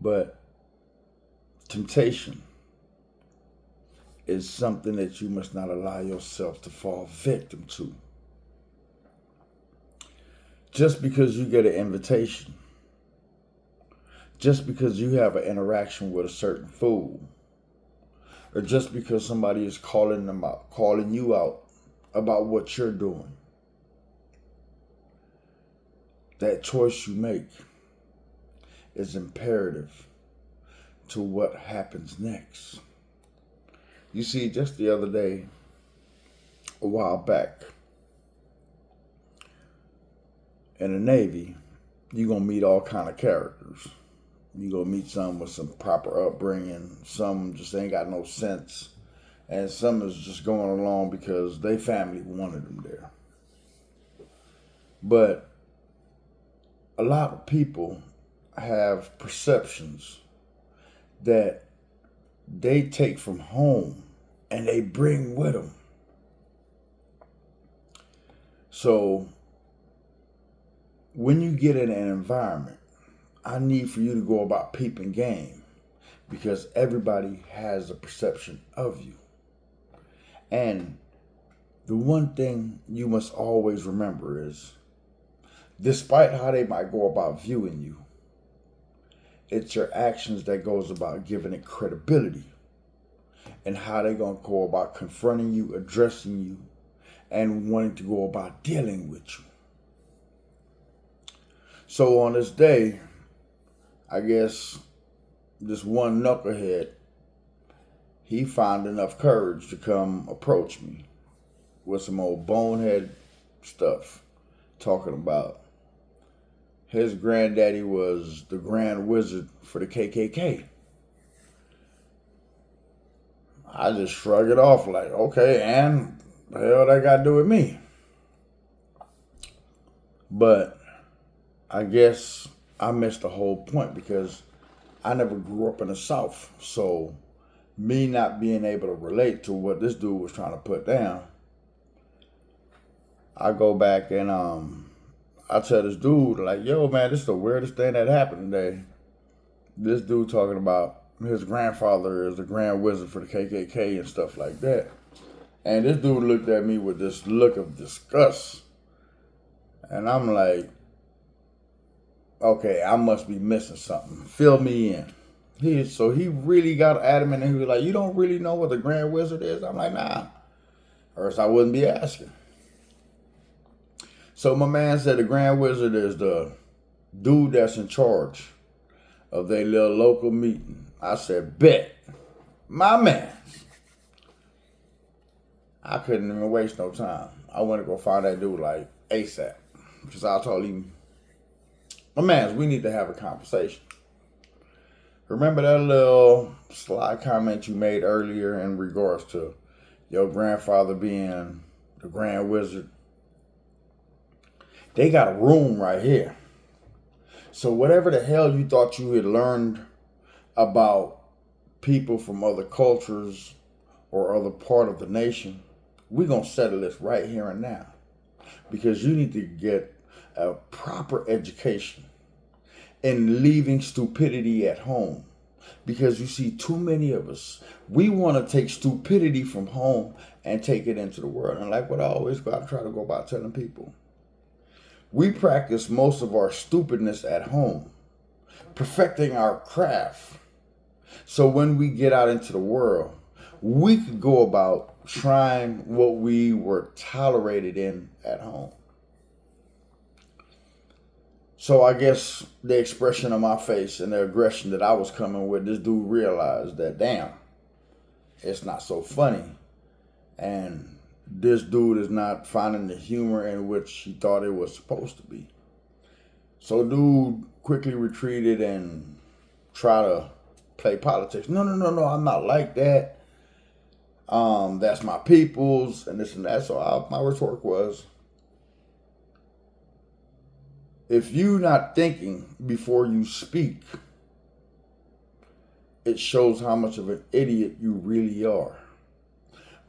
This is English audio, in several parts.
But temptation is something that you must not allow yourself to fall victim to. Just because you get an invitation, just because you have an interaction with a certain fool, or just because somebody is calling you out about what you're doing, that choice you make is imperative to what happens next. You see, just the other day, a while back, in the Navy, you're going to meet all kind of characters. You're going to meet some with some proper upbringing. Some just ain't got no sense. And some is just going along because their family wanted them there. But a lot of people have perceptions that they take from home and they bring with them. So when you get in an environment, I need for you to go about peeping game, because everybody has a perception of you. And the one thing you must always remember is, despite how they might go about viewing you, it's your actions that goes about giving it credibility, and how they're going to go about confronting you, addressing you, and wanting to go about dealing with you. So on this day, I guess this one knucklehead, he found enough courage to come approach me with some old bonehead stuff, talking about his granddaddy was the grand wizard for the KKK. I just shrug it off like, okay, and the hell that got to do with me? But I guess I missed the whole point, because I never grew up in the South. So me not being able to relate to what this dude was trying to put down, I go back and I tell this dude, like, yo, man, this is the weirdest thing that happened today. This dude talking about his grandfather is the grand wizard for the KKK and stuff like that. And this dude looked at me with this look of disgust. And I'm like, okay, I must be missing something. Fill me in. So he really got adamant, and he was like, you don't really know what the grand wizard is? I'm like, nah. Or else I wouldn't be asking. So my man said the grand wizard is the dude that's in charge of their little local meeting. I said, bet. My man. I couldn't even waste no time. I went to go find that dude like ASAP. Because I told him, my man, we need to have a conversation. Remember that little sly comment you made earlier in regards to your grandfather being the grand wizard? They got a room right here. So whatever the hell you thought you had learned about people from other cultures or other part of the nation, we're going to settle this right here and now. Because you need to get a proper education in leaving stupidity at home. Because you see, too many of us, we want to take stupidity from home and take it into the world. And like what I always got to try to go about telling people, we practice most of our stupidness at home, perfecting our craft. So when we get out into the world, we could go about trying what we were tolerated in at home. So I guess the expression on my face and the aggression that I was coming with, this dude realized that, damn, it's not so funny. And this dude is not finding the humor in which he thought it was supposed to be. So dude quickly retreated and tried to play politics. No, I'm not like that. That's my people's and this and that. So my retort was, if you're not thinking before you speak, it shows how much of an idiot you really are.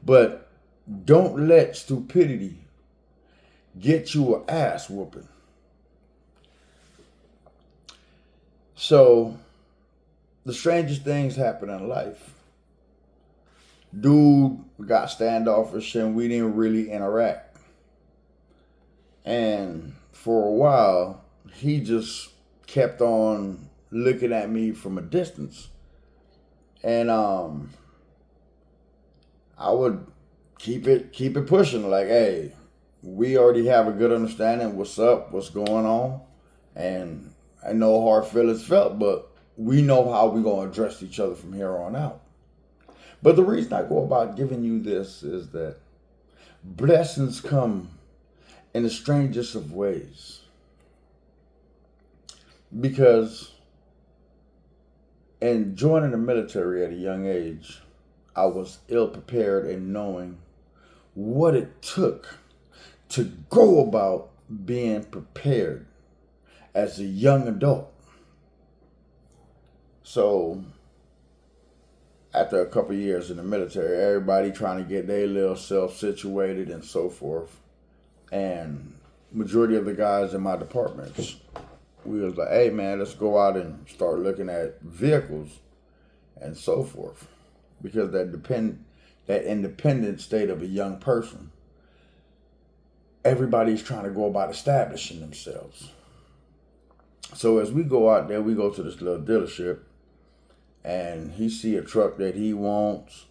But don't let stupidity get you an ass whooping. So the strangest things happen in life. Dude got standoffish and we didn't really interact. And for a while, he just kept on looking at me from a distance. And I would keep it pushing, like, hey, we already have a good understanding what's up, what's going on, and I know hard feelings felt, but we know how we're gonna address each other from here on out. But the reason I go about giving you this is that blessings come in the strangest of ways. Because in joining the military at a young age, I was ill prepared in knowing what it took to go about being prepared as a young adult. So after a couple of years in the military, everybody trying to get their little self situated and so forth. And majority of the guys in my departments, we was like, hey man, let's go out and start looking at vehicles and so forth. Because that independent state of a young person, everybody's trying to go about establishing themselves. So as we go out there, we go to this little dealership, and he see a truck that he wants,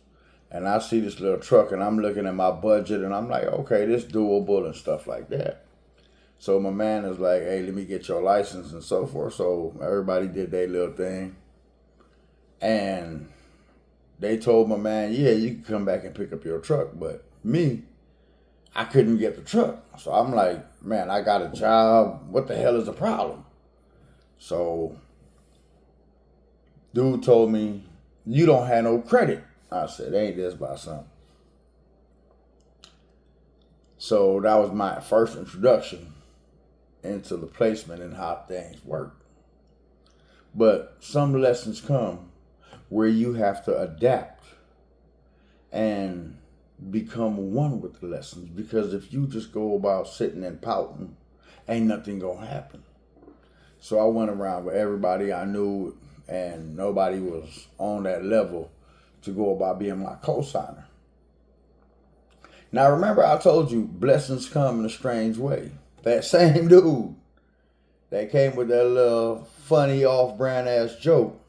and I see this little truck, and I'm looking at my budget, and I'm like, okay, this doable and stuff like that. So my man is like, hey, let me get your license and so forth. So everybody did their little thing, and they told my man, yeah, you can come back and pick up your truck, but me, I couldn't get the truck. So I'm like, man, I got a job. What the hell is the problem? So dude told me, you don't have no credit. I said, ain't this about something? So that was my first introduction into the placement and how things work. But some lessons come where you have to adapt and become one with the lessons. Because if you just go about sitting and pouting, ain't nothing gonna happen. So I went around with everybody I knew, and nobody was on that level to go about being my co-signer. Now remember, I told you blessings come in a strange way. That same dude that came with that little funny off-brand ass joke,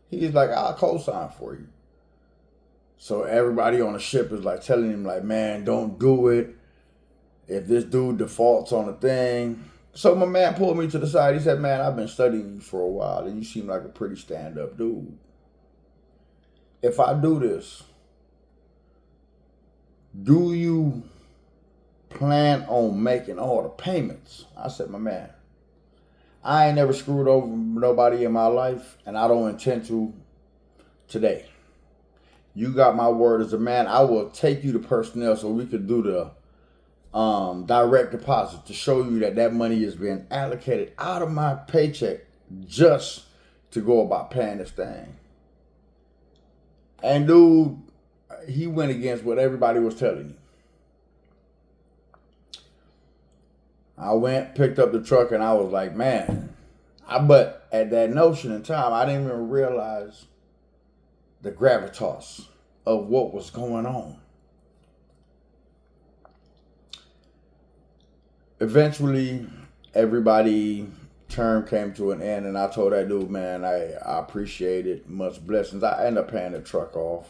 he's like, I'll co-sign for you. So everybody on the ship is like telling him, like, man, don't do it. If this dude defaults on a thing. So my man pulled me to the side. He said, man, I've been studying you for a while, and you seem like a pretty stand-up dude. If I do this, do you plan on making all the payments? I said, my man, I ain't never screwed over nobody in my life, and I don't intend to today. You got my word as a man. I will take you to personnel so we could do the direct deposit to show you that money is being allocated out of my paycheck just to go about paying this thing. And dude, he went against what everybody was telling you. I went, picked up the truck, and I was like, man, but at that notion in time, I didn't even realize the gravitas of what was going on. Eventually, everybody term came to an end, and I told that dude, man, I appreciate it, much blessings. I ended up paying the truck off,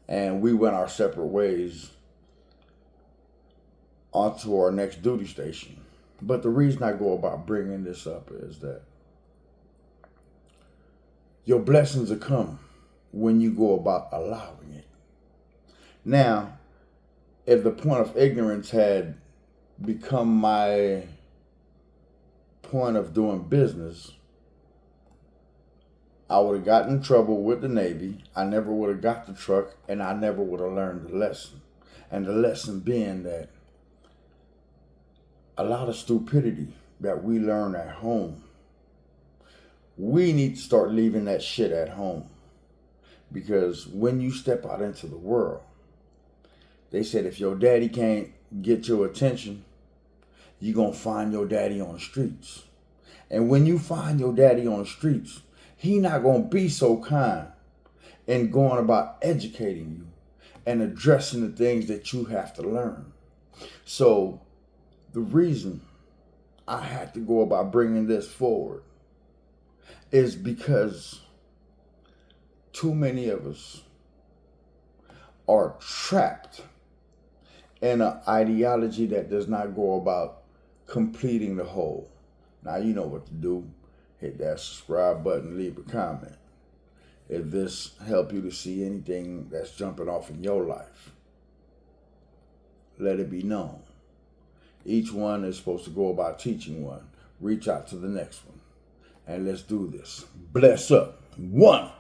and we went our separate ways onto our next duty station. But the reason I go about bringing this up is that your blessings will come when you go about allowing it. Now, if the point of ignorance had become my point of doing business, I would have gotten in trouble with the Navy. I never would have got the truck, and I never would have learned the lesson. And the lesson being that a lot of stupidity that we learn at home, we need to start leaving that shit at home. Because when you step out into the world, they said if your daddy can't get your attention, you're going to find your daddy on the streets. And when you find your daddy on the streets, He not going to be so kind in going about educating you and addressing the things that you have to learn. So the reason I had to go about bringing this forward is because too many of us are trapped in an ideology that does not go about completing the whole. Now you know what to do. Hit that subscribe button, leave a comment. If this helped you to see anything that's jumping off in your life, let it be known. Each one is supposed to go about teaching one. Reach out to the next one. And let's do this. Bless up. One.